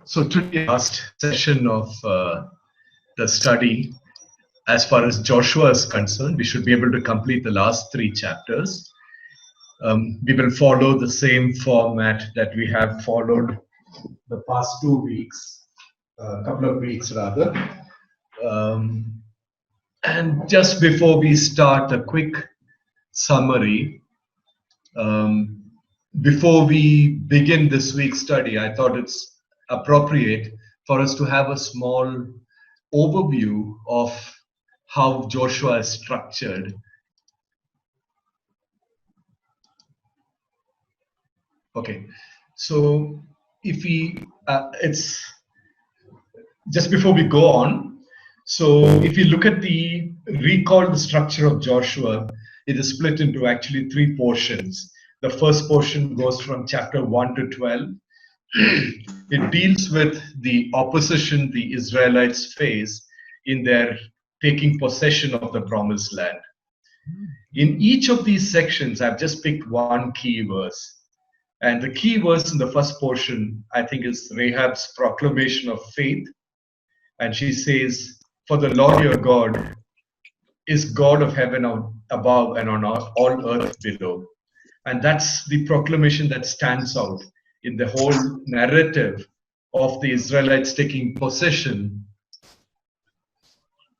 So today, last session of the study, as far as Joshua is concerned, we should be able to complete the last 3 chapters. We will follow the same format that we have followed the past 2 weeks, a couple of weeks rather. And just before we start, a quick summary. Before we begin this week's study, I thought it's appropriate for us to have a small overview of how Joshua is structured. Okay, so if we, it's just before we go on. So if you look at recall the structure of Joshua, it is split into actually 3 portions. The first portion goes from chapter 1 to 12. It deals with the opposition the Israelites face in their taking possession of the promised land. In each of these sections, I've just picked one key verse. And the key verse in the first portion, I think, is Rahab's proclamation of faith. And she says, "For the Lord your God is God of heaven above and on all earth below." And that's the proclamation that stands out in the whole narrative of the Israelites taking possession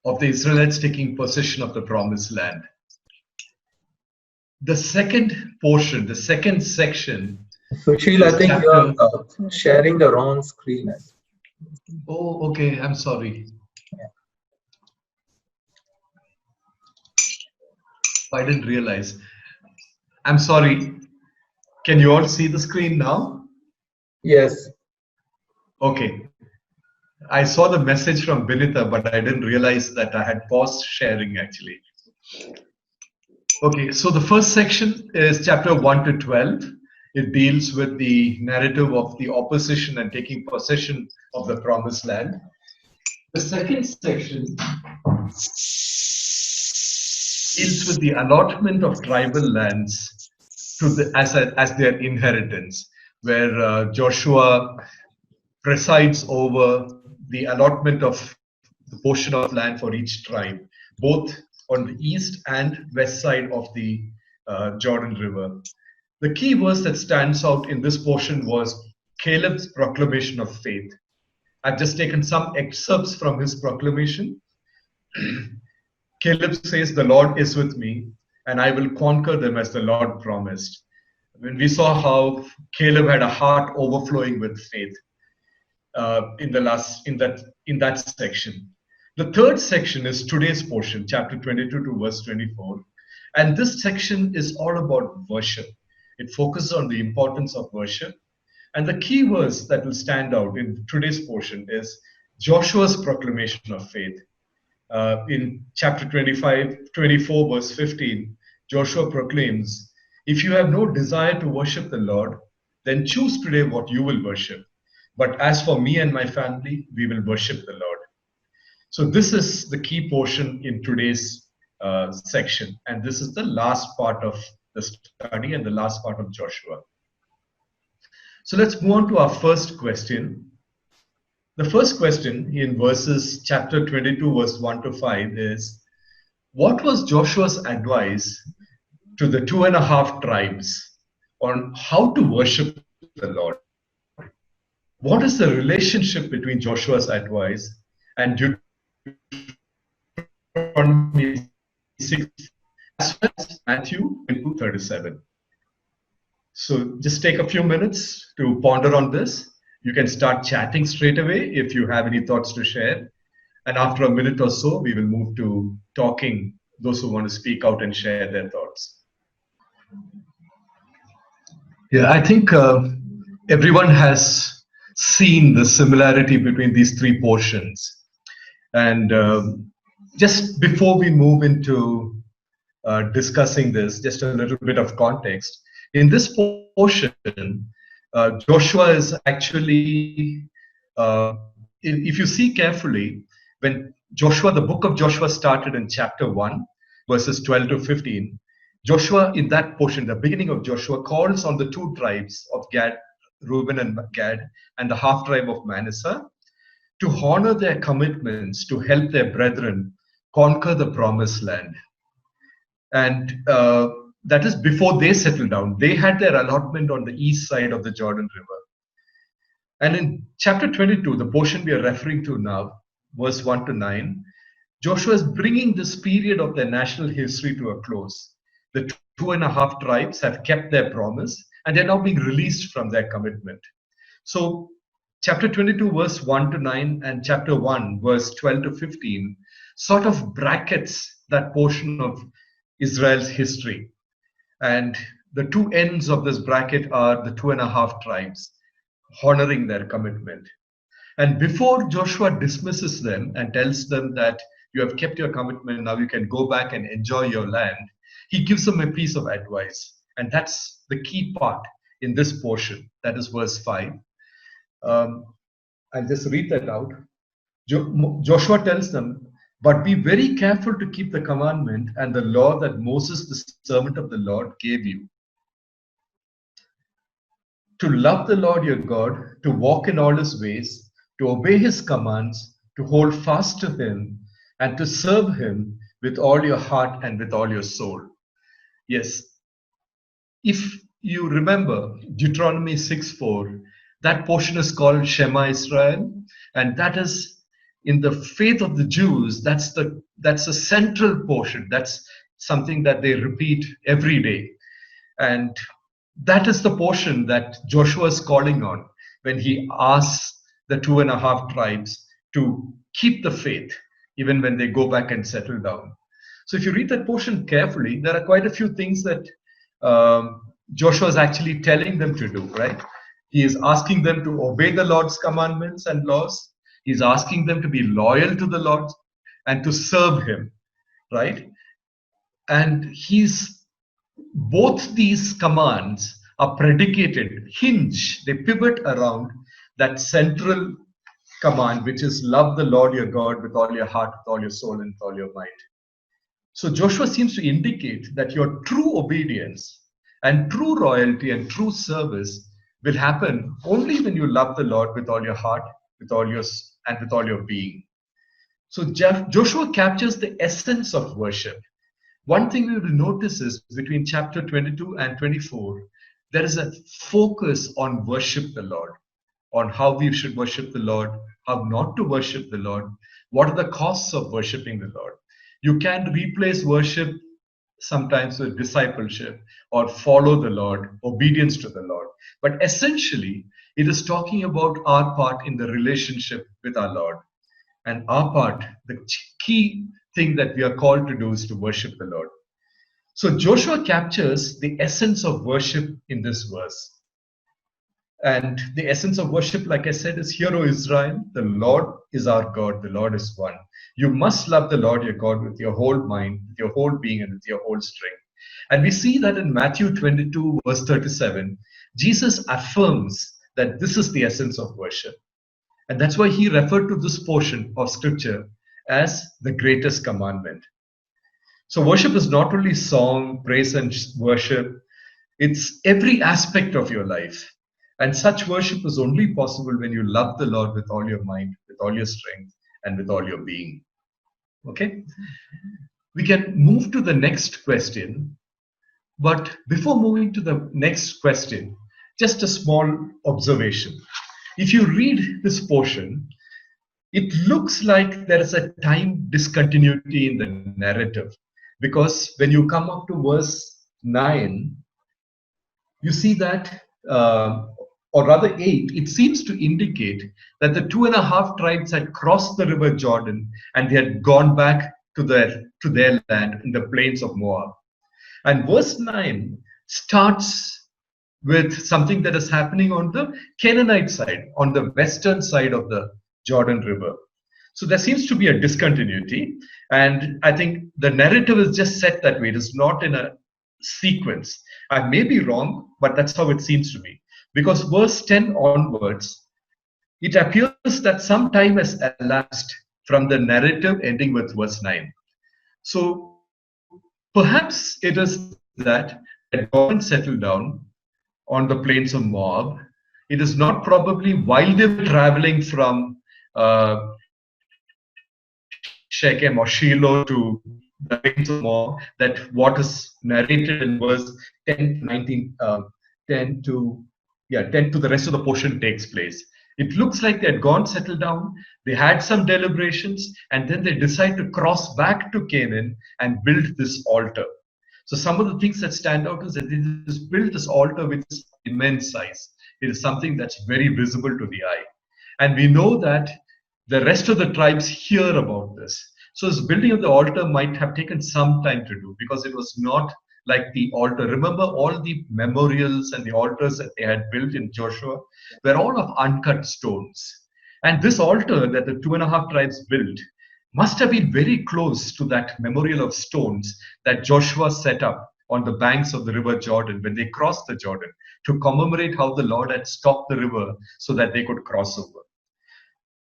of the promised land. The second portion, the second section. Sushil, I think you are sharing the wrong screen. Oh, okay. I'm sorry. I didn't realize. I'm sorry. Can you all see the screen now? Yes. Okay. I saw the message from Binita, but I didn't realize that I had paused sharing actually. Okay, so the first section is chapter 1 to 12. It deals with the narrative of the opposition and taking possession of the promised land. The second section deals with the allotment of tribal lands to as their inheritance, where Joshua presides over the allotment of the portion of land for each tribe, both on the east and west side of the Jordan River. The key verse that stands out in this portion was Caleb's proclamation of faith. I've just taken some excerpts from his proclamation. Caleb says, "The Lord is with me, and I will conquer them as the Lord promised." When we saw how Caleb had a heart overflowing with faith in that section. The third section is today's portion, chapter 22 to verse 24. And this section is all about worship. It focuses on the importance of worship. And the key verse that will stand out in today's portion is Joshua's proclamation of faith. In chapter 24, verse 15, Joshua proclaims, "If you have no desire to worship the Lord, then choose today what you will worship. But as for me and my family, we will worship the Lord." So this is the key portion in today's section. And this is the last part of the study and the last part of Joshua. So let's move on to our first question. The first question in chapter 22, verse 1 to 5 is, what was Joshua's advice to the 2.5 tribes on how to worship the Lord? What is the relationship between Joshua's advice and Deuteronomy 6 as well as Matthew 22:37? So just take a few minutes to ponder on this. You can start chatting straight away if you have any thoughts to share. And after a minute or so, we will move to talking, those who want to speak out and share their thoughts. Yeah, I think everyone has seen the similarity between these 3 portions. And just before we move into discussing this, just a little bit of context. In this portion, Joshua is actually, if you see carefully, when the book of Joshua started in chapter 1, verses 12 to 15, Joshua in that portion, the beginning of Joshua, calls on the 2 tribes of Gad Reuben and Gad, and the half tribe of Manasseh, to honor their commitments to help their brethren conquer the promised land. And that is before they settled down. They had their allotment on the east side of the Jordan River. And in chapter 22, the portion we are referring to now, verse 1 to 9, Joshua is bringing this period of their national history to a close. The 2.5 tribes have kept their promise, and they're now being released from their commitment. So chapter 22, verse 1 to 9, and chapter 1, verse 12 to 15, sort of brackets that portion of Israel's history. And the two ends of this bracket are the 2.5 tribes honoring their commitment. And before Joshua dismisses them and tells them that you have kept your commitment, now you can go back and enjoy your land, he gives them a piece of advice. And that's the key part in this portion. That is verse 5. I'll just read that out. Joshua tells them, but be very careful to keep the commandment and the law that Moses, the servant of the Lord, gave you. To love the Lord your God, to walk in all his ways, to obey his commands, to hold fast to him, and to serve him with all your heart and with all your soul. Yes, if you remember Deuteronomy 6:4, that portion is called Shema Israel, and that is in the faith of the Jews, that's a central portion. That's something that they repeat every day. And that is the portion that Joshua is calling on when he asks the 2.5 tribes to keep the faith, even when they go back and settle down. So if you read that portion carefully, there are quite a few things that Joshua is actually telling them to do, right? He is asking them to obey the Lord's commandments and laws. He's asking them to be loyal to the Lord and to serve him, right? And both these commands are predicated, they pivot around that central command, which is love the Lord your God with all your heart, with all your soul, and with all your might. So Joshua seems to indicate that your true obedience and true loyalty and true service will happen only when you love the Lord with all your heart, with all your being. So Joshua captures the essence of worship. One thing we will notice is between chapter 22 and 24, there is a focus on worship the Lord, on how we should worship the Lord, how not to worship the Lord, what are the costs of worshiping the Lord. You can replace worship sometimes with discipleship or follow the Lord, obedience to the Lord. But essentially, it is talking about our part in the relationship with our Lord. And our part, the key thing that we are called to do is to worship the Lord. So Joshua captures the essence of worship in this verse. And the essence of worship, like I said, is, Hear, O Israel, the Lord is our God, the Lord is one. You must love the Lord your God with your whole mind, with your whole being, and with your whole strength. And we see that in Matthew 22, verse 37, Jesus affirms that this is the essence of worship. And that's why he referred to this portion of scripture as the greatest commandment. So worship is not only song, praise, and worship, it's every aspect of your life. And such worship is only possible when you love the Lord with all your mind, with all your strength, and with all your being. Okay? We can move to the next question. But before moving to the next question, just a small observation. If you read this portion, it looks like there is a time discontinuity in the narrative. Because when you come up to verse 9, you see that, or rather 8, it seems to indicate that the 2.5 tribes had crossed the river Jordan and they had gone back to their land in the plains of Moab. And verse 9 starts with something that is happening on the Canaanite side, on the western side of the Jordan River. So there seems to be a discontinuity. And I think the narrative is just set that way. It is not in a sequence. I may be wrong, but that's how it seems to be. Because verse 10 onwards, it appears that some time has elapsed from the narrative ending with verse 9. So perhaps it is that God settled down on the plains of Moab, It is not probably while they were traveling from Shechem or Shiloh to the plains of Moab, that what is narrated in verse 10 to 19, 10 to yeah, 10 to the rest of the portion takes place. It looks like they had gone, settled down, they had some deliberations, and then they decide to cross back to Canaan and build this altar. So some of the things that stand out is that they just built this altar with immense size. It is something that's very visible to the eye. And we know that the rest of the tribes hear about this. So this building of the altar might have taken some time to do, because it was not like the altar. Remember, all the memorials and the altars that they had built in Joshua were all of uncut stones. And this altar that the 2.5 tribes built must have been very close to that memorial of stones that Joshua set up on the banks of the river Jordan when they crossed the Jordan, to commemorate how the Lord had stopped the river so that they could cross over.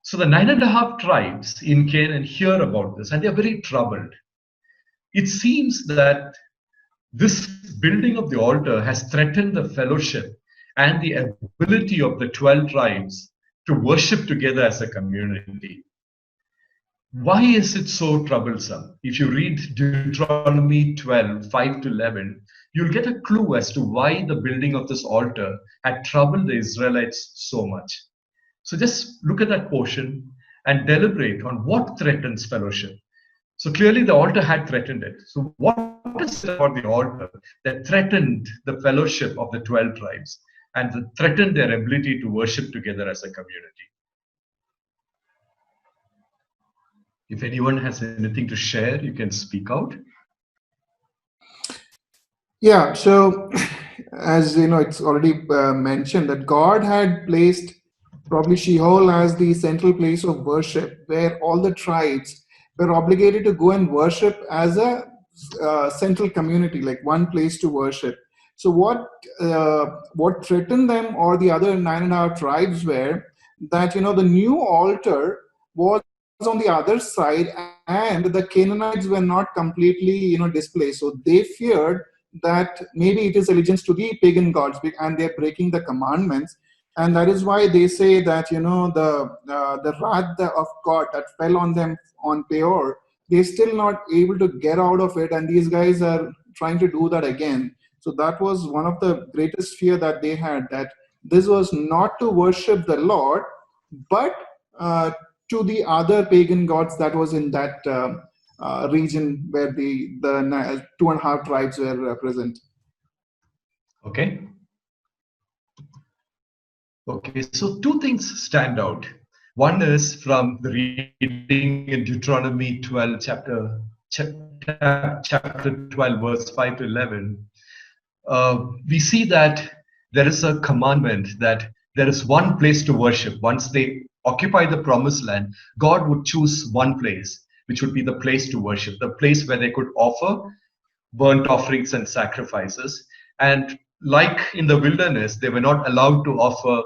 So the 9.5 tribes in Canaan hear about this, and they are very troubled. It seems that this building of the altar has threatened the fellowship and the ability of the 12 tribes to worship together as a community. Why is it so troublesome? If you read Deuteronomy 12, 5 to 11, you'll get a clue as to why the building of this altar had troubled the Israelites so much. So just look at that portion and deliberate on what threatens fellowship. So clearly the altar had threatened it. So what is it about the altar that threatened the fellowship of the 12 tribes and threatened their ability to worship together as a community? If anyone has anything to share, you can speak out. Yeah, so as you know, it's already mentioned that God had placed probably Sheol as the central place of worship, where all the tribes were obligated to go and worship as a central community, like one place to worship. So what threatened them, or the other 9.5 tribes, were that the new altar was on the other side, and the Canaanites were not completely displaced. So they feared that maybe it is allegiance to the pagan gods, and they're breaking the commandments. And that is why they say that the wrath of God that fell on them on Peor, they're still not able to get out of it, and these guys are trying to do that again. So that was one of the greatest fear that they had, that this was not to worship the Lord, but to the other pagan gods that was in that region where the 2.5 tribes were present. Okay. Okay, so two things stand out. One is from the reading in Deuteronomy 12, chapter 12, verse 5 to 11. We see that there is a commandment that there is one place to worship. Once they occupy the promised land, God would choose one place, which would be the place to worship, the place where they could offer burnt offerings and sacrifices. And like in the wilderness, they were not allowed to offer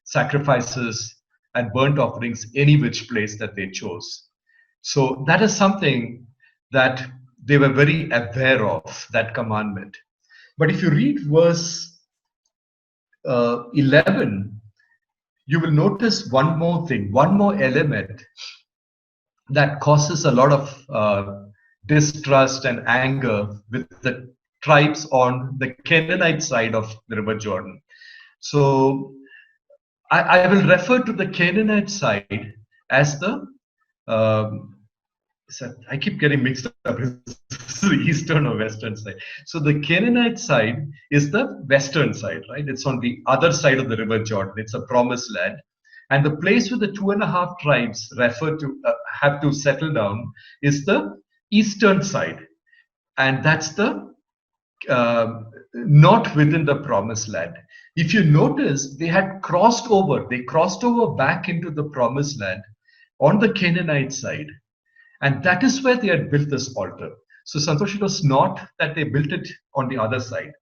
sacrifices and burnt offerings any which place that they chose. So that is something that they were very aware of, that commandment. But if you read verse 11, you will notice one more thing, one more element that causes a lot of distrust and anger with the tribes on the Canaanite side of the River Jordan. So I will refer to the Canaanite side as the I keep getting mixed up. It's the eastern or western side. So the Canaanite side is the western side, right? It's on the other side of the River Jordan. It's a promised land. And the place where the 2.5 tribes have to settle down is the eastern side. And that's the not within the promised land. If you notice, they crossed over back into the promised land on the Canaanite side. And that is where they had built this altar. So Santosh, it was not that they built it on the other side.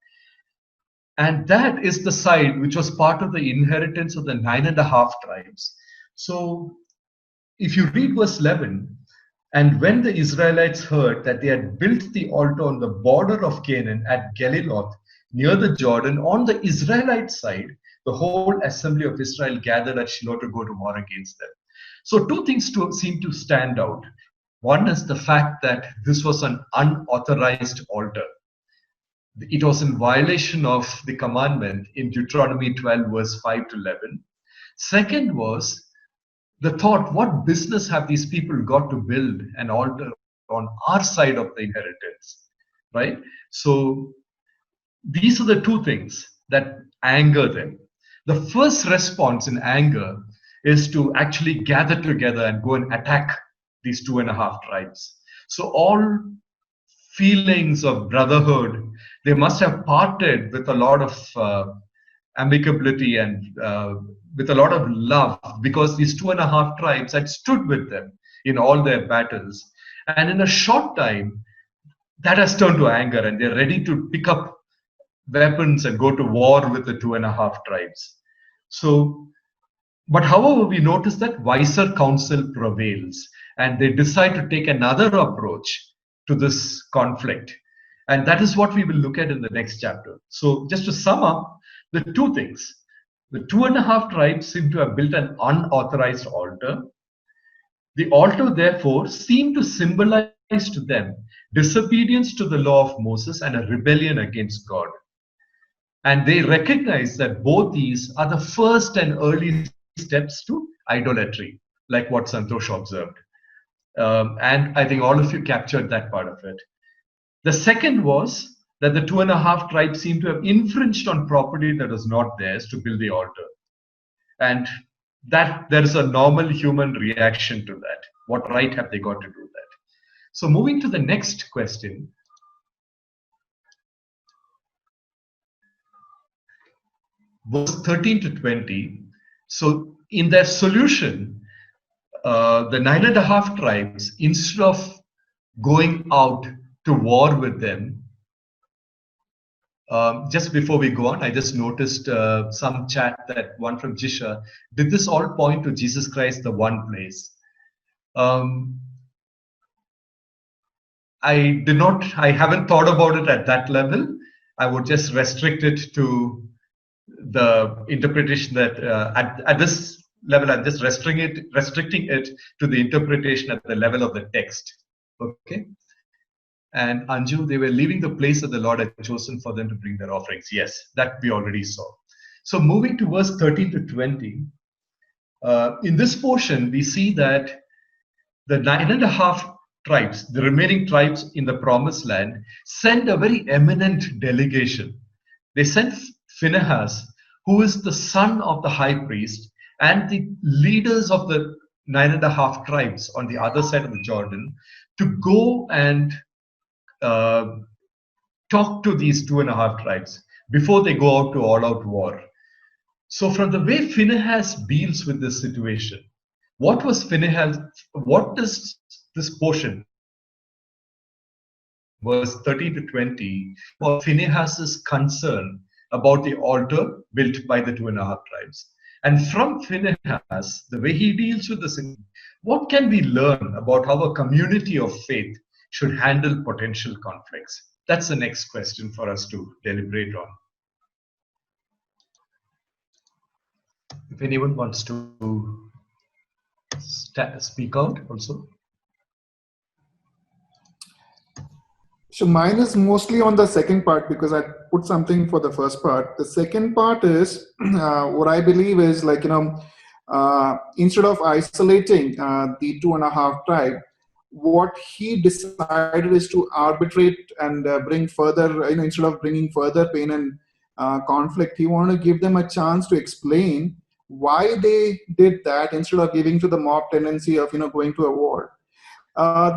And that is the side which was part of the inheritance of the 9.5 tribes. So if you read verse 11, and when the Israelites heard that they had built the altar on the border of Canaan at Geliloth, near the Jordan, on the Israelite side, the whole assembly of Israel gathered at Shiloh to go to war against them. So two things seem to stand out. One is the fact that this was an unauthorized altar. It was in violation of the commandment in Deuteronomy 12, verse 5 to 11. Second was the thought, what business have these people got to build an altar on our side of the inheritance, right? So these are the two things that anger them. The first response in anger is to actually gather together and go and attack these 2.5 tribes. So all feelings of brotherhood, they must have parted with a lot of amicability and with a lot of love, because these 2.5 tribes had stood with them in all their battles. And in a short time, that has turned to anger, and they're ready to pick up weapons and go to war with the 2.5 tribes. So, but however, we notice that wiser counsel prevails, and they decide to take another approach to this conflict. And that is what we will look at in the next chapter. So just to sum up, the two things. The 2.5 tribes seem to have built an unauthorized altar. The altar, therefore, seemed to symbolize to them disobedience to the law of Moses and a rebellion against God. And they recognize that both these are the first and early steps to idolatry, like what Santosh observed. And I think all of you captured that part of it. The second was that the 2.5 tribes seem to have infringed on property that was not theirs to build the altar. And that there is a normal human reaction to that. What right have they got to do that? So moving to the next question. Verse 13 to 20. So in their solution, the 9.5 tribes, instead of going out to war with them, just before we go on, I just noticed some chat that one from Jisha, did this all point to Jesus Christ, the one place? I haven't thought about it at that level. I would just restrict it to the interpretation that at this level, I'm just restricting it to the interpretation at the level of the text. Okay. And Anju, they were leaving the place that the Lord had chosen for them to bring their offerings. Yes, that we already saw. So moving to verse 13 to 20, in this portion, we see that the 9.5 tribes, the remaining tribes in the promised land, send a very eminent delegation. They sent Phinehas, who is the son of the high priest, and the leaders of the 9.5 tribes on the other side of the Jordan, to go and talk to these 2.5 tribes before they go out to all-out war. So from the way Phinehas deals with this situation, what does this portion, verse 13 to 20, for Phinehas's concern about the altar built by the 2.5 tribes? And from Phinehas, the way he deals with this, what can we learn about how a community of faith should handle potential conflicts? That's the next question for us to deliberate on. If anyone wants to speak out also. So mine is mostly on the second part, because I put something for the first part. The second part is what I believe is, like, instead of isolating the 2.5 tribe, what he decided is to arbitrate and bring further, instead of bringing further pain and conflict, he wanted to give them a chance to explain why they did that, instead of giving to the mob tendency of going to a war.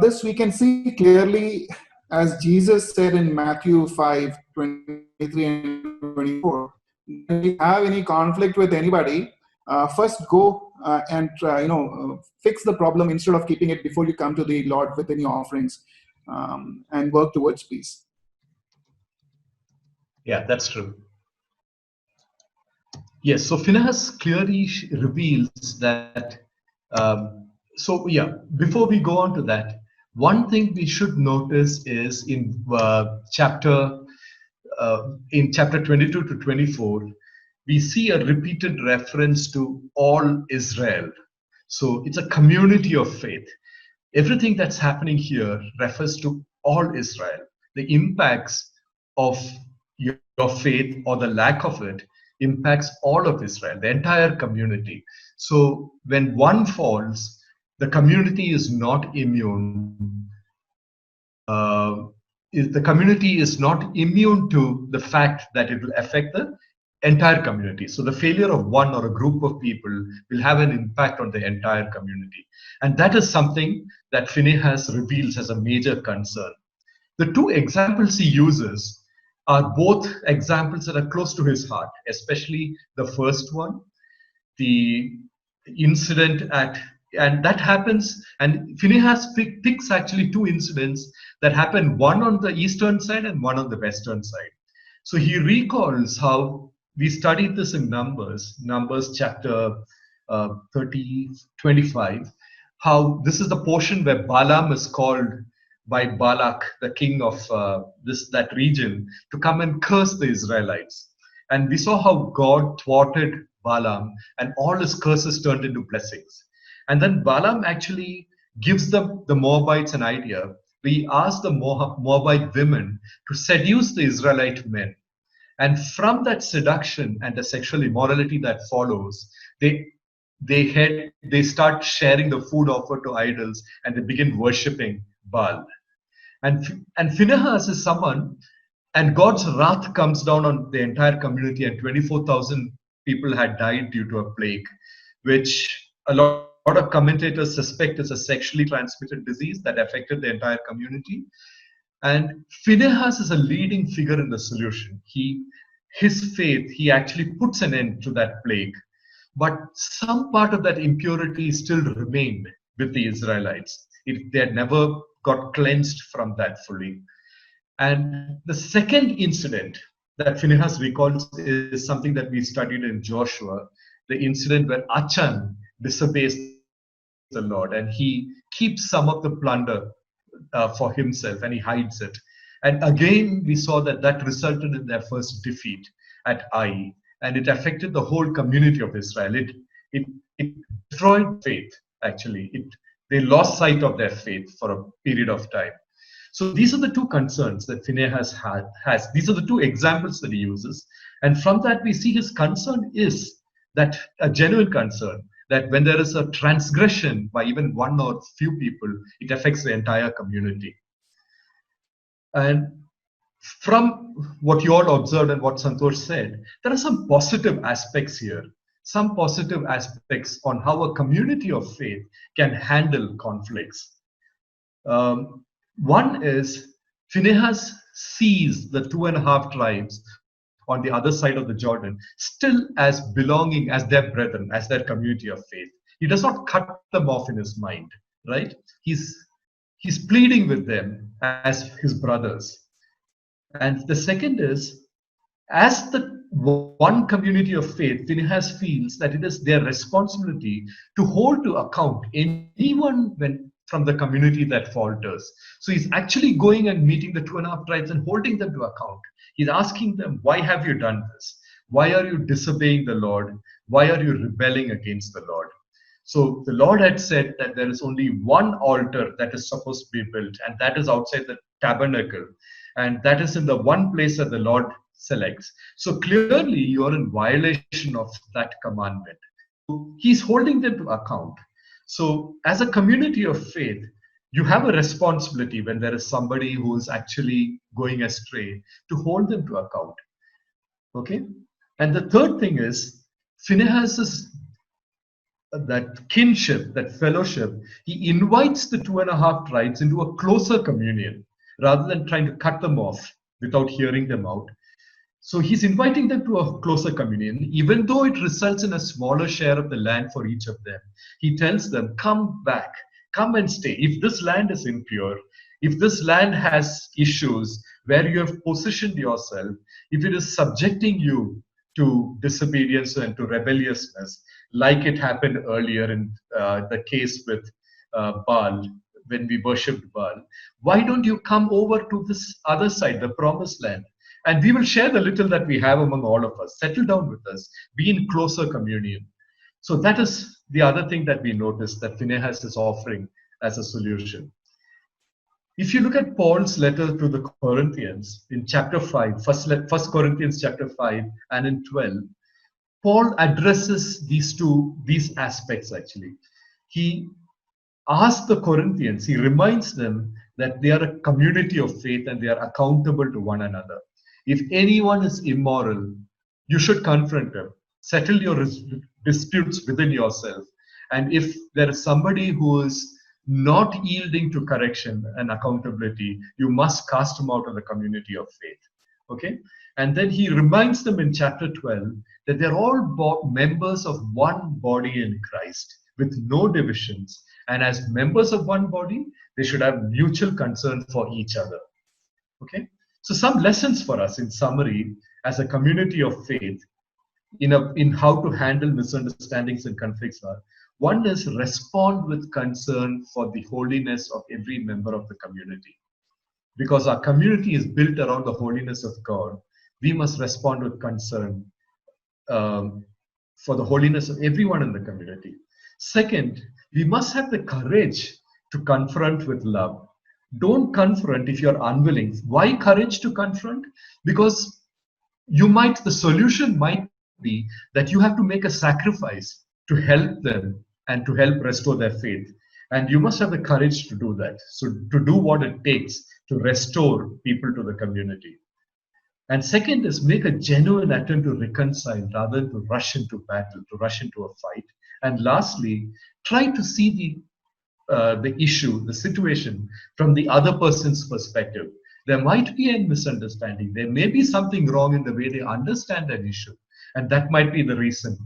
This we can see clearly, as Jesus said in Matthew 5:23 and 24. If you have any conflict with anybody, first go and fix the problem, instead of keeping it before you come to the Lord with any offerings, and work towards peace. Yeah, that's true. Yes, so Phinehas clearly reveals that. Before we go on to that, one thing we should notice is in chapter 22 to 24, we see a repeated reference to all Israel. So it's a community of faith. Everything that's happening here refers to all Israel. The impacts of your faith or the lack of it impacts all of Israel, the entire community. So when one falls, the community is not immune. The community is not immune to the fact that it will affect the entire community. So the failure of one or a group of people will have an impact on the entire community. And that is something that Phinehas reveals as a major concern. The two examples he uses are both examples that are close to his heart, especially the first one, the incident and that happens, and Phinehas picks actually two incidents that happen, one on the eastern side and one on the western side. So he recalls how we studied this in Numbers chapter 25, how this is the portion where Balaam is called by Balak, the king of that region, to come and curse the Israelites. And we saw how God thwarted Balaam and all his curses turned into blessings. And then Balaam actually gives the Moabites an idea. He asks the Moabite women to seduce the Israelite men. And from that seduction and the sexual immorality that follows, they start sharing the food offered to idols and they begin worshipping Baal. And Phinehas is someone, and God's wrath comes down on the entire community, and 24,000 people had died due to a plague, which a lot of commentators suspect is a sexually transmitted disease that affected the entire community. And Phinehas is a leading figure in the solution. His faith, he actually puts an end to that plague. But some part of that impurity still remained with the Israelites. They had never got cleansed from that fully. And the second incident that Phinehas recalls is something that we studied in Joshua, the incident where Achan disobeys the Lord and he keeps some of the plunder for himself and he hides it. And again, we saw that resulted in their first defeat at Ai, and it affected the whole community of Israel. It destroyed faith, actually. They lost sight of their faith for a period of time. So these are the two concerns that Phinehas has. These are the two examples that he uses. And from that, we see his concern is that a genuine concern, that when there is a transgression by even one or few people, it affects the entire community. And from what you all observed and what Santosh said, there are some positive aspects here. Some positive aspects on how a community of faith can handle conflicts. One is Phinehas sees the 2.5 tribes on the other side of the Jordan still as belonging as their brethren, as their community of faith. He does not cut them off in his mind, right? He's pleading with them as his brothers. And the second is, as the one community of faith, Phinehas feels that it is their responsibility to hold to account anyone from the community that falters. So he's actually going and meeting the 2.5 tribes and holding them to account. He's asking them, why have you done this? Why are you disobeying the Lord? Why are you rebelling against the Lord? So the Lord had said that there is only one altar that is supposed to be built, and that is outside the tabernacle. And that is in the one place that the Lord selects. So clearly you are in violation of that commandment. He's holding them to account. So as a community of faith, you have a responsibility when there is somebody who is actually going astray to hold them to account. Okay? And the third thing is, Phinehas's that kinship, that fellowship, he invites the 2.5 tribes into a closer communion rather than trying to cut them off without hearing them out. So he's inviting them to a closer communion, even though it results in a smaller share of the land for each of them. He tells them, come back, come and stay. If this land is impure, if this land has issues where you have positioned yourself, if it is subjecting you to disobedience and to rebelliousness, like it happened earlier in the case with Baal, when we worshipped Baal, why don't you come over to this other side, the promised land? And we will share the little that we have among all of us. Settle down with us. Be in closer communion. So that is the other thing that we notice that Phinehas is offering as a solution. If you look at Paul's letter to the Corinthians in chapter 5, First Corinthians chapter 5 and in 12, Paul addresses these aspects actually. He asks the Corinthians, he reminds them that they are a community of faith and they are accountable to one another. If anyone is immoral, you should confront him. Settle your disputes within yourself. And if there is somebody who is not yielding to correction and accountability, you must cast him out of the community of faith. Okay? And then he reminds them in chapter 12 that they're all members of one body in Christ with no divisions. And as members of one body, they should have mutual concern for each other. Okay? So some lessons for us in summary as a community of faith in how to handle misunderstandings and conflicts are. One is respond with concern for the holiness of every member of the community. Because our community is built around the holiness of God, we must respond with concern for the holiness of everyone in the community. Second, we must have the courage to confront with love. Don't confront if you're unwilling. Why courage to confront? Because the solution might be that you have to make a sacrifice to help them and to help restore their faith. And you must have the courage to do that. So to do what it takes to restore people to the community. And second is make a genuine attempt to reconcile rather than to rush into battle, to rush into a fight. And lastly, try to see the issue, the situation from the other person's perspective. There might be a misunderstanding. There may be something wrong in the way they understand an issue. And that might be the reason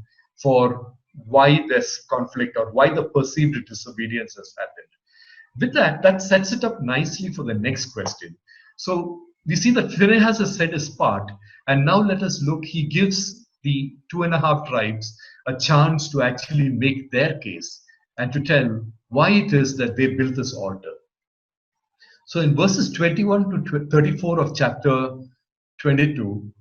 for why there's conflict or why the perceived disobedience has happened. With that, that sets it up nicely for the next question. So we see that Phinehas has said his part, and now let us look. He gives the 2.5 tribes a chance to actually make their case and to tell why it is that they built this altar. So in verses 21 to 34 of chapter 22,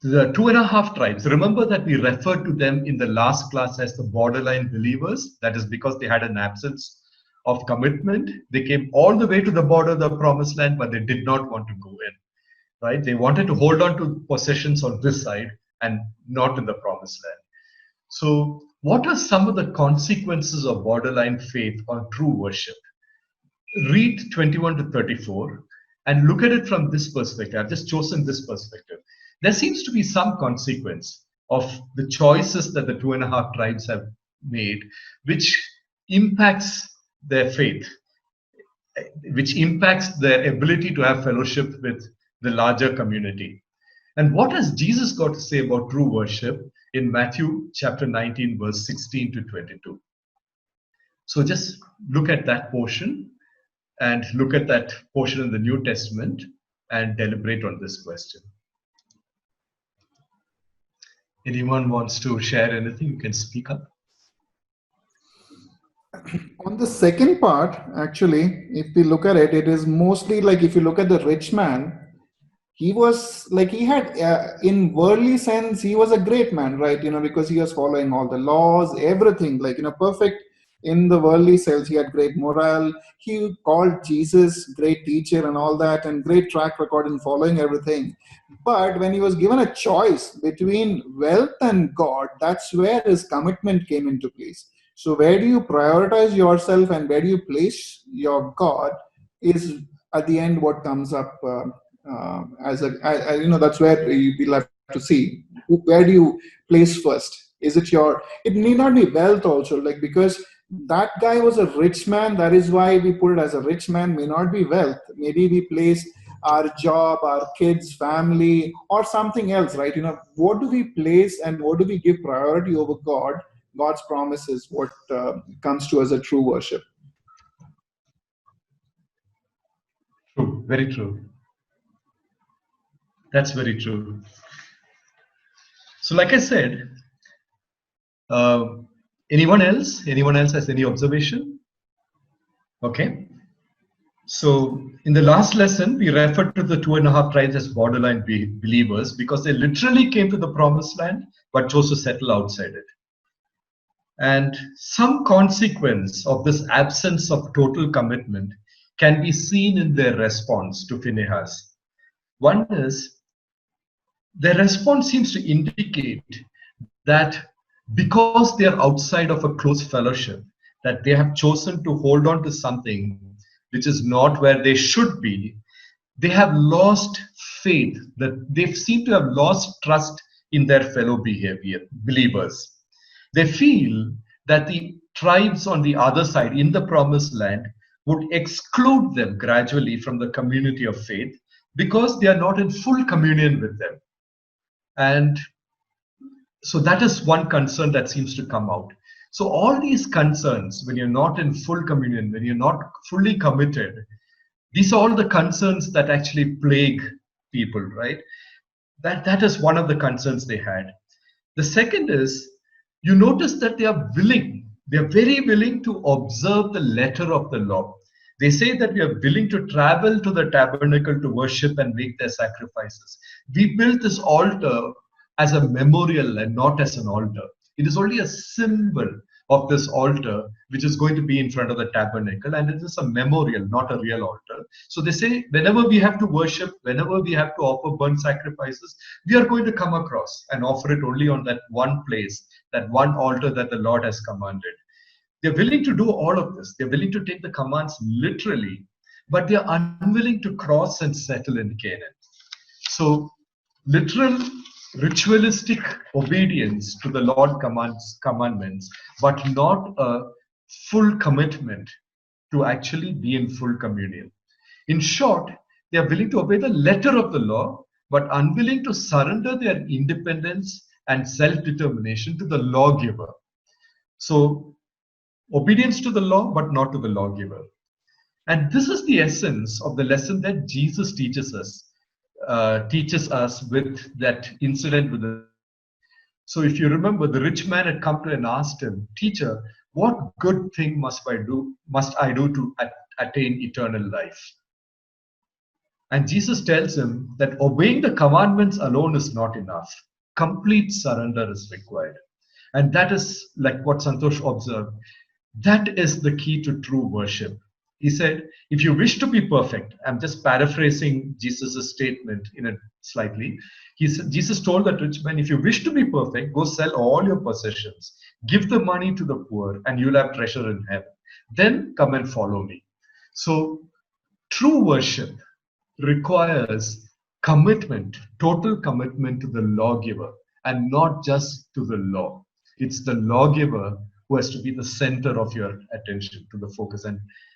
the 2.5 tribes, remember that we referred to them in the last class as the borderline believers. That is because they had an absence of commitment. They came all the way to the border of the promised land, but they did not want to go in. Right? They wanted to hold on to possessions on this side and not in the promised land. So what are some of the consequences of borderline faith on true worship? Read 21 to 34 and look at it from this perspective. I've just chosen this perspective. There seems to be some consequence of the choices that the 2.5 tribes have made, which impacts their faith, which impacts their ability to have fellowship with the larger community. And what has Jesus got to say about true worship in Matthew chapter 19, verse 16 to 22? So just look at that portion and look at that portion in the New Testament and deliberate on this question. Anyone wants to share anything, you can speak up. On the second part, actually, if we look at it, it is mostly like if you look at the rich man, he was like he had in worldly sense, he was a great man, right? Because he was following all the laws, everything, like, perfect in the worldly sense. He had great morale. He called Jesus great teacher and all that, and great track record in following everything. But when he was given a choice between wealth and God, that's where his commitment came into place. So where do you prioritize yourself and where do you place your God is at the end what comes up that's where we'll have to see where do you place first. Is it it need not be wealth also, like, because that guy was a rich man, that is why we put it as a rich man, may not be wealth. Maybe we place our job, our kids, family, or something else, right? What do we place and what do we give priority over God? God's promises, what comes to as a true worship. True, very true. That's very true. So like I said, anyone else? Anyone else has any observation? Okay. So in the last lesson, we referred to the 2.5 tribes as borderline believers because they literally came to the promised land but chose to settle outside it. And some consequence of this absence of total commitment can be seen in their response to Phinehas. One is their response seems to indicate that because they are outside of a close fellowship, that they have chosen to hold on to something which is not where they should be, they have lost faith, that they seem to have lost trust in their fellow believers. They feel that the tribes on the other side in the promised land would exclude them gradually from the community of faith because they are not in full communion with them. And so that is one concern that seems to come out. So all these concerns, when you're not in full communion, when you're not fully committed, these are all the concerns that actually plague people, right? That is one of the concerns they had. The second is, you notice that they are very willing to observe the letter of the law. They say that we are willing to travel to the tabernacle to worship and make their sacrifices. We built this altar as a memorial and not as an altar. It is only a symbol of this altar which is going to be in front of the tabernacle, and it is a memorial, not a real altar. So they say whenever we have to worship, whenever we have to offer burnt sacrifices, we are going to come across and offer it only on that one place, that one altar that the Lord has commanded. They're willing to do all of this. They're willing to take the commands literally, but they're unwilling to cross and settle in Canaan. So literal ritualistic obedience to the Lord commandments, but not a full commitment to actually be in full communion. In short, they are willing to obey the letter of the law, but unwilling to surrender their independence and self-determination to the lawgiver. So obedience to the law, but not to the lawgiver. And this is the essence of the lesson that Jesus teaches us with that incident with the. So if you remember, the rich man had come to and asked him, "Teacher, what good thing must I do to attain eternal life?" And Jesus tells him that obeying the commandments alone is not enough. Complete surrender is required. And that is like what Santosh observed. That is the key to true worship. He said, if you wish to be perfect, I'm just paraphrasing Jesus' statement in a slightly. Jesus told that rich man, if you wish to be perfect, go sell all your possessions, give the money to the poor, and you'll have treasure in heaven. Then come and follow me. So true worship requires commitment, total commitment to the lawgiver, and not just to the law. It's the lawgiver who has to be the center of your attention, to the focus.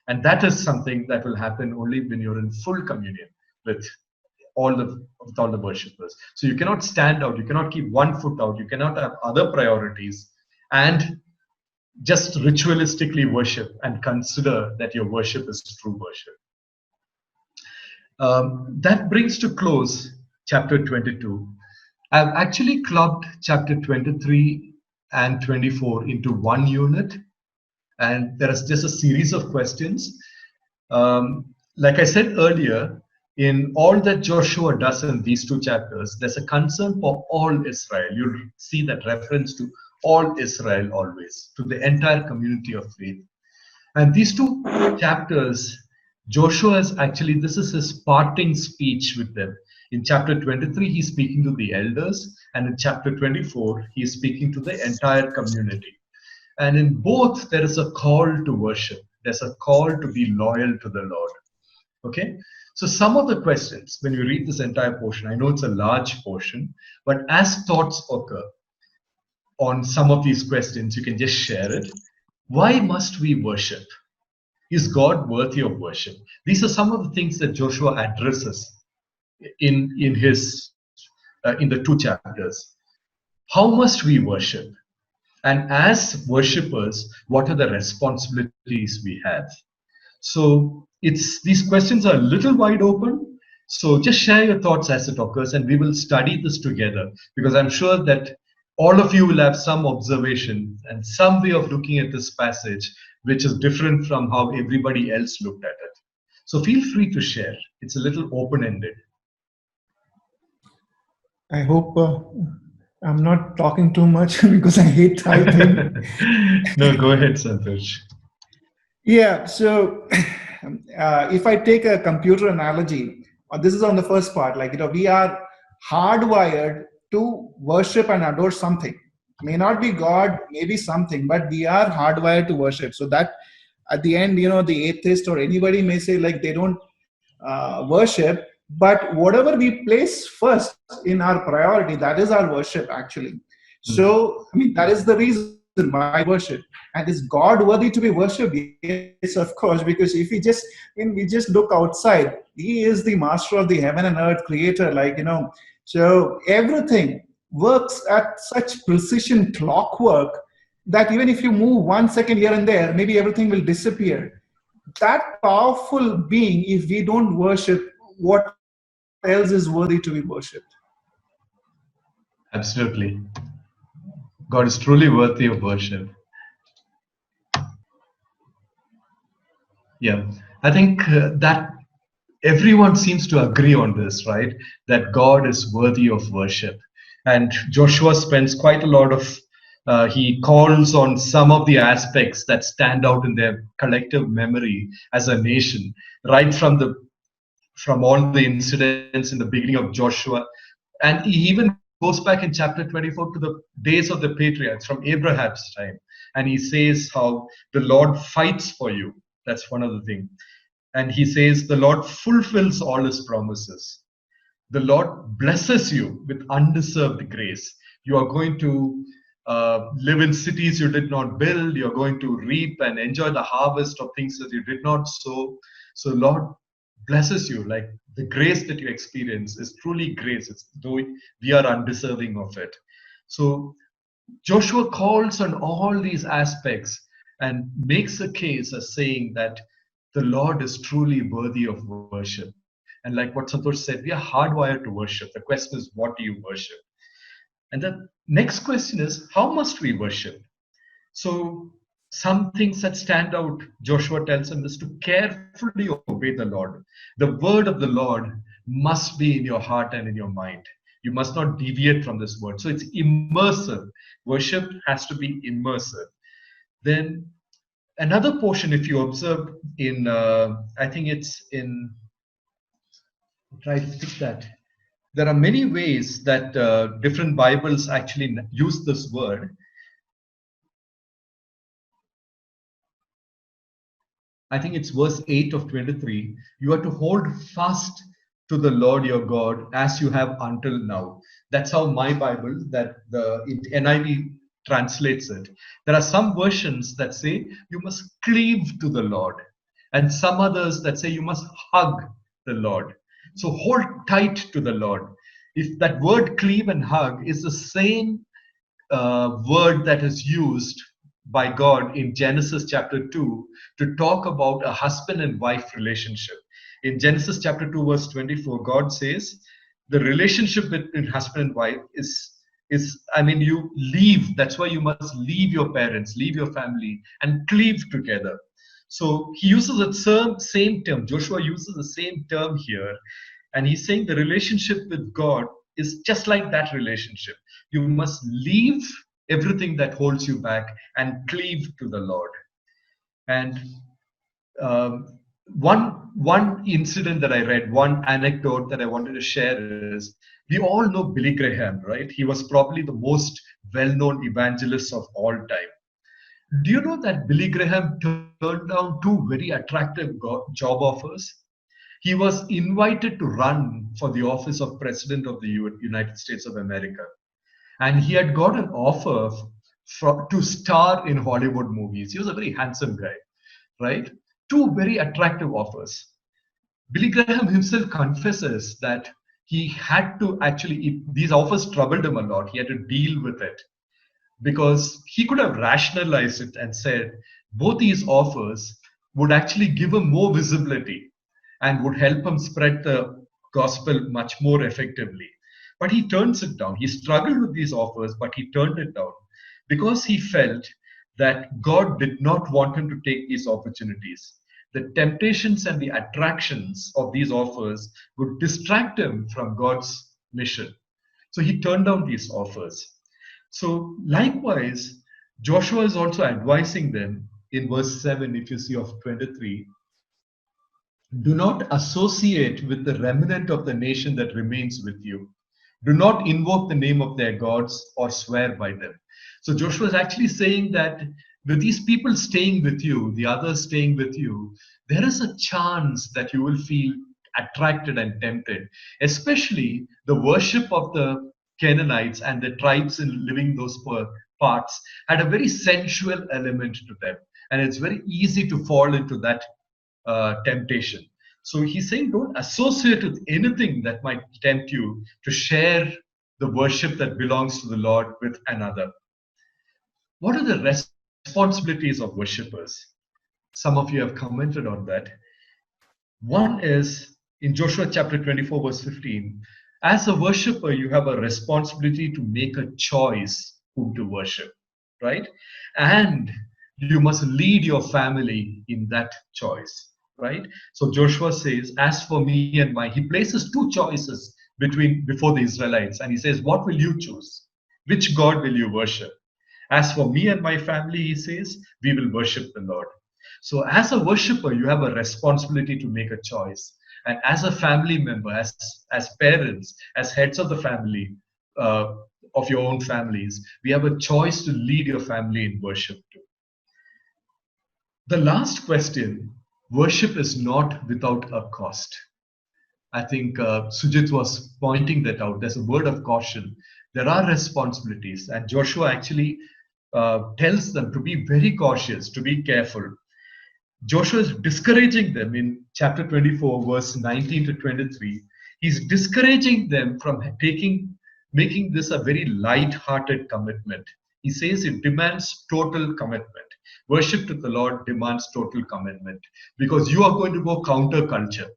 And that is something that will happen only when you're in full communion with all the worshippers. So you cannot stand out, you cannot keep one foot out, you cannot have other priorities and just ritualistically worship and consider that your worship is true worship. That brings to close chapter 22. I've actually clubbed chapter 23 and 24 into one unit, and there is just a series of questions. Like I said earlier, in all that Joshua does in these two chapters, there's a concern for all Israel. You'll see that reference to all Israel always, to the entire community of faith. And these two chapters, Joshua is actually, this is his parting speech with them. In chapter 23, he's speaking to the elders, and in chapter 24, he's speaking to the entire community. And in both, there is a call to worship. There's a call to be loyal to the Lord. Okay? So some of the questions, when you read this entire portion, I know it's a large portion, but as thoughts occur on some of these questions, you can just share it. Why must we worship? Is God worthy of worship? These are some of the things that Joshua addresses in the two chapters. How must we worship? And as worshippers, what are the responsibilities we have? So these questions are a little wide open. So just share your thoughts as it occurs, and we will study this together, because I'm sure that all of you will have some observation and some way of looking at this passage which is different from how everybody else looked at it. So feel free to share. It's a little open-ended. I hope I'm not talking too much because I hate typing. No, go ahead, Santosh. Yeah, so if I take a computer analogy, this is on the first part, like, we are hardwired to worship and adore something. May not be God, maybe something, but we are hardwired to worship. So that at the end, the atheist or anybody may say like they don't worship, but whatever we place first in our priority, that is our worship actually. So, I mean, that is the reason why we worship. And is God worthy to be worshipped? Yes, of course, because if when we just look outside, He is the master of the heaven and earth, creator, so everything works at such precision clockwork that even if you move 1 second here and there, maybe everything will disappear. That powerful being, if we don't worship, what else is worthy to be worshipped? Absolutely. God is truly worthy of worship. Yeah, I think that everyone seems to agree on this, right? That God is worthy of worship. And Joshua spends quite a lot of, he calls on some of the aspects that stand out in their collective memory as a nation, right from all the incidents in the beginning of Joshua. And he even goes back in chapter 24 to the days of the patriarchs from Abraham's time. And he says how the Lord fights for you. That's one of the things. And he says the Lord fulfills all his promises. The Lord blesses you with undeserved grace. You are going to live in cities you did not build. You're going to reap and enjoy the harvest of things that you did not sow. So Lord blesses you. Like the grace that you experience is truly grace. It's though we are undeserving of it. So Joshua calls on all these aspects and makes a case as saying that the Lord is truly worthy of worship. And like what Santosh said, we are hardwired to worship. The question is, what do you worship? And the next question is, how must we worship? So some things that stand out, Joshua tells him, is to carefully obey the Lord. The word of the Lord must be in your heart and in your mind. You must not deviate from this word. So it's immersive. Worship has to be immersive. Then another portion, if you observe in, I think it's in, try to pick that. There are many ways that different Bibles actually use this word. I think it's verse 8 of 23. You are to hold fast to the Lord your God as you have until now. That's how my Bible, that the NIV translates it. There are some versions that say you must cleave to the Lord, and some others that say you must hug the Lord. So hold tight to the Lord. If that word cleave and hug is the same word that is used by God in Genesis chapter 2 to talk about a husband and wife relationship. In Genesis chapter 2, verse 24, God says the relationship between husband and wife you leave. That's why you must leave your parents, leave your family, and cleave together. So he uses the same term. Joshua uses the same term here. And he's saying the relationship with God is just like that relationship. You must leave everything that holds you back and cleave to the Lord. And one incident that I read, one anecdote that I wanted to share is, we all know Billy Graham, right? He was probably the most well-known evangelist of all time. Do you know that Billy Graham turned down two very attractive job offers? He was invited to run for the office of President of the United States of America. And he had got an offer to star in Hollywood movies. He was a very handsome guy, right? Two very attractive offers. Billy Graham himself confesses that he had to these offers troubled him a lot. He had to deal with it because he could have rationalized it and said both these offers would actually give him more visibility and would help him spread the gospel much more effectively. But he turns it down. He struggled with these offers, but he turned it down because he felt that God did not want him to take these opportunities. the temptations and the attractions of these offers would distract him from God's mission. So he turned down these offers. So likewise, Joshua is also advising them in verse 7, if you see of 23, do not associate with the remnant of the nation that remains with you. Do not invoke the name of their gods or swear by them. So Joshua is actually saying that with these people staying with you, the others staying with you, there is a chance that you will feel attracted and tempted, especially the worship of the Canaanites and the tribes in living those parts had a very sensual element to them. And it's very easy to fall into that temptation. So he's saying don't associate with anything that might tempt you to share the worship that belongs to the Lord with another. What are the responsibilities of worshippers? Some of you have commented on that. One is in Joshua chapter 24, verse 15. As a worshipper, you have a responsibility to make a choice whom to worship, right? And you must lead your family in that choice, right? So Joshua says, as for me and he places two choices before the Israelites, and he says, what will you choose? Which God will you worship? As for me and my family, he says, we will worship the Lord. So as a worshiper, you have a responsibility to make a choice. And as a family member, as parents, as heads of the family, of your own families, we have a choice to lead your family in worship too. The last question, worship is not without a cost. I think Sujit was pointing that out. There's a word of caution. There are responsibilities, and Joshua actually tells them to be very cautious, to be careful. Joshua is discouraging them in chapter 24, verse 19 to 23. He's discouraging them from making this a very light-hearted commitment. He says it demands total commitment. Worship to the Lord demands total commitment because you are going to go counter-culture.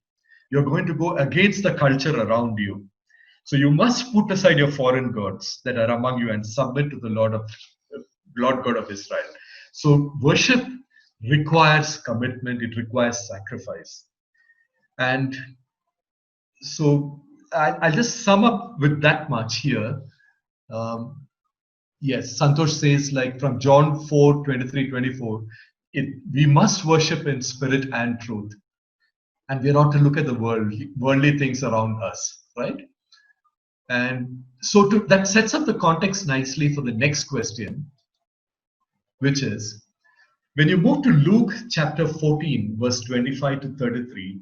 You're going to go against the culture around you. So you must put aside your foreign gods that are among you and submit to the Lord God of Israel. So worship requires commitment, it requires sacrifice. And so I'll just sum up with that much here. Yes, Santosh says, like from John 4, 23, 24, we must worship in spirit and truth. And we're not to look at the worldly things around us, right? And so that sets up the context nicely for the next question, which is, when you move to Luke chapter 14, verse 25 to 33,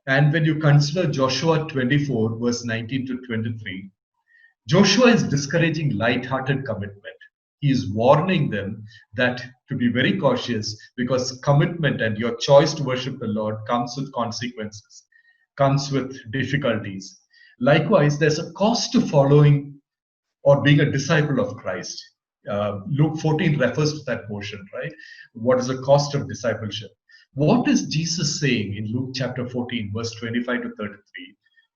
and when you consider Joshua 24, verse 19 to 23, Joshua is discouraging light-hearted commitment. He is warning them that to be very cautious because commitment and your choice to worship the Lord comes with consequences, comes with difficulties. Likewise, there's a cost to following or being a disciple of Christ. Luke 14 refers to that portion, right? What is the cost of discipleship? What is Jesus saying in Luke chapter 14, verse 25 to 33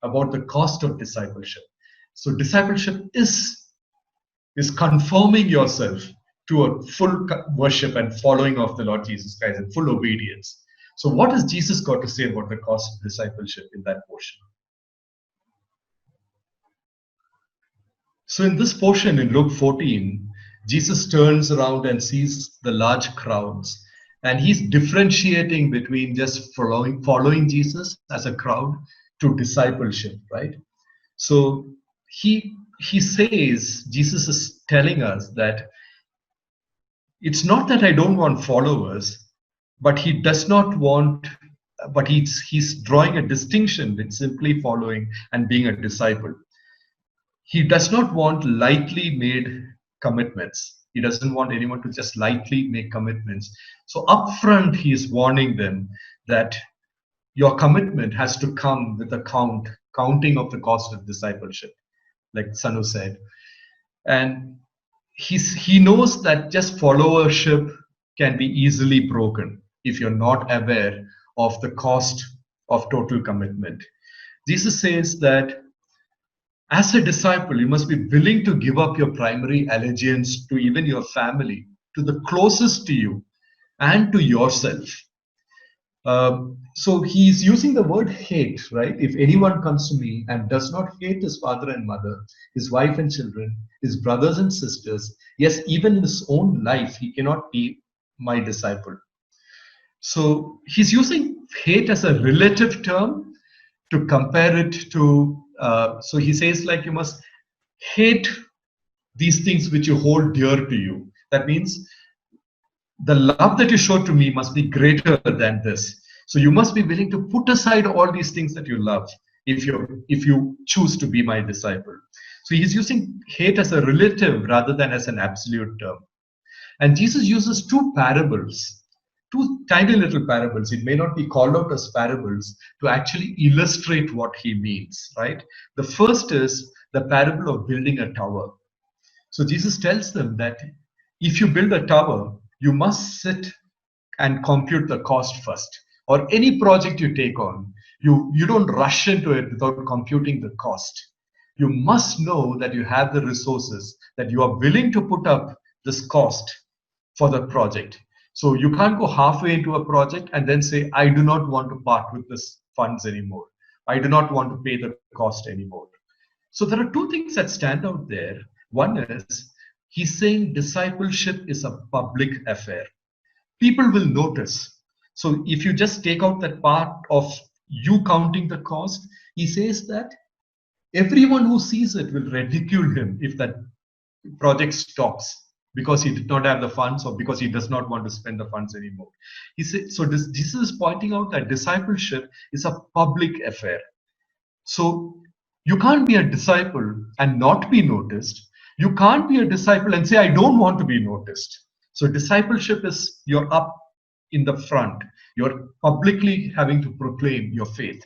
about the cost of discipleship? So discipleship is conforming yourself to a full worship and following of the Lord Jesus Christ and full obedience. So what has Jesus got to say about the cost of discipleship in that portion? So in this portion in Luke 14, Jesus turns around and sees the large crowds, and he's differentiating between just following Jesus as a crowd to discipleship, right? So he says, Jesus is telling us that it's not that I don't want followers, but he does not want, but he's drawing a distinction with simply following and being a disciple. He does not want lightly made commitments. He doesn't want anyone to just lightly make commitments. So upfront, he is warning them that your commitment has to come with a counting of the cost of discipleship, like Sanu said. And he knows that just followership can be easily broken if you're not aware of the cost of total commitment. Jesus says that as a disciple, you must be willing to give up your primary allegiance to even your family, to the closest to you, and to yourself. So he's using the word hate, right? If anyone comes to me and does not hate his father and mother, his wife and children, his brothers and sisters, yes, even in his own life, he cannot be my disciple. So he's using hate as a relative term to compare it to, so he says, like, you must hate these things which you hold dear to you. That means the love that you show to me must be greater than this. So you must be willing to put aside all these things that you love if you choose to be my disciple. So he's using hate as a relative rather than as an absolute term. And Jesus uses two parables, two tiny little parables. It may not be called out as parables to actually illustrate what he means, right? The first is the parable of building a tower. So Jesus tells them that if you build a tower, you must sit and compute the cost first. Or any project you take on, you don't rush into it without computing the cost. You must know that you have the resources, that you are willing to put up this cost for the project. So you can't go halfway into a project and then say, I do not want to part with this funds anymore. I do not want to pay the cost anymore. So there are two things that stand out there. One is he's saying discipleship is a public affair. People will notice. So if you just take out that part of you counting the cost, he says that everyone who sees it will ridicule him if that project stops because he did not have the funds or because he does not want to spend the funds anymore. He said, so Jesus is pointing out that discipleship is a public affair. So you can't be a disciple and not be noticed. You can't be a disciple and say, I don't want to be noticed. So discipleship is you're up in the front. You're publicly having to proclaim your faith,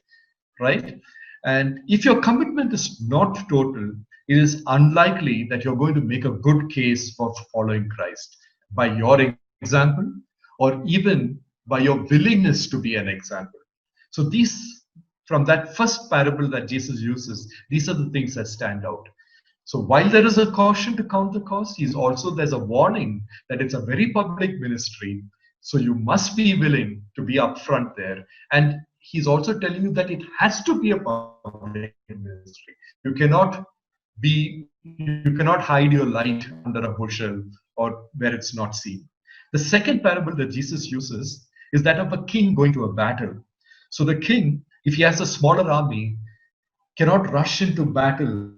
right? And if your commitment is not total, it is unlikely that you're going to make a good case for following Christ by your example or even by your willingness to be an example. So these, from that first parable that Jesus uses, these are the things that stand out. So while there is a caution to count the cost, there's a warning that it's a very public ministry. So you must be willing to be upfront there. And he's also telling you that it has to be a public ministry. You cannot hide your light under a bushel or where it's not seen. The second parable that Jesus uses is that of a king going to a battle. So the king, if he has a smaller army, cannot rush into battle,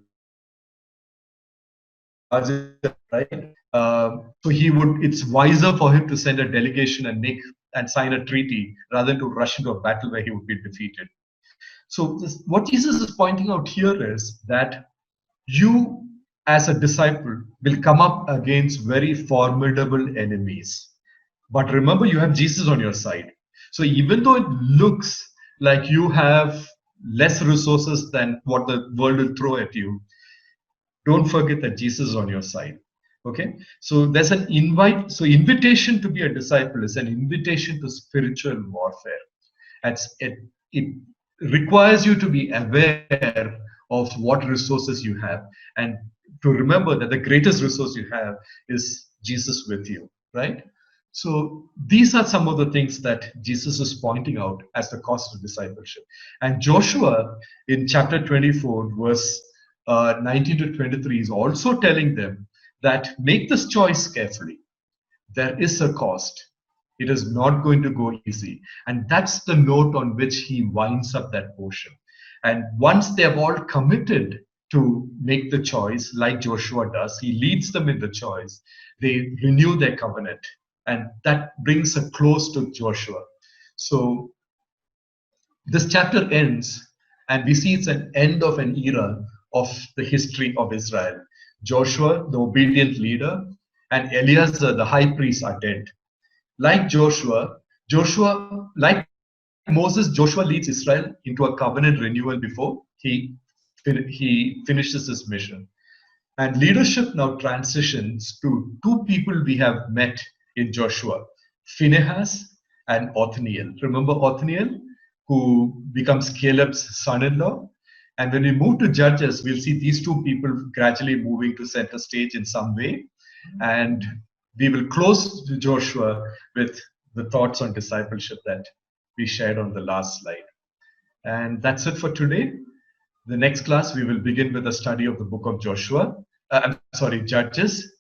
right? So it's wiser for him to send a delegation and sign a treaty rather than to rush into a battle where he would be defeated. So what Jesus is pointing out here is that you as a disciple will come up against very formidable enemies. But remember, you have Jesus on your side. So even though it looks like you have less resources than what the world will throw at you, don't forget that Jesus is on your side. Okay, so there's an invite. So invitation to be a disciple is an invitation to spiritual warfare. It requires you to be aware of what resources you have and to remember that the greatest resource you have is Jesus with you, right? So these are some of the things that Jesus is pointing out as the cost of discipleship. And Joshua in chapter 24, verse 19 to 23 is also telling them that make this choice carefully. There is a cost. It is not going to go easy. And that's the note on which he winds up that portion. And once they have all committed to make the choice, like Joshua does, he leads them in the choice. They renew their covenant. And that brings a close to Joshua. So this chapter ends, and we see it's an end of an era of the history of Israel. Joshua, the obedient leader, and Eleazar, the high priest, are dead. Like like Moses, Joshua leads Israel into a covenant renewal before he finishes his mission. And leadership now transitions to two people we have met in Joshua, Phinehas and Othniel. Remember Othniel, who becomes Caleb's son-in-law? And when we move to Judges, we'll see these two people gradually moving to center stage in some way. And we will close Joshua with the thoughts on discipleship that we shared on the last slide. And that's it for today. The next class, we will begin with a study of the book of Judges.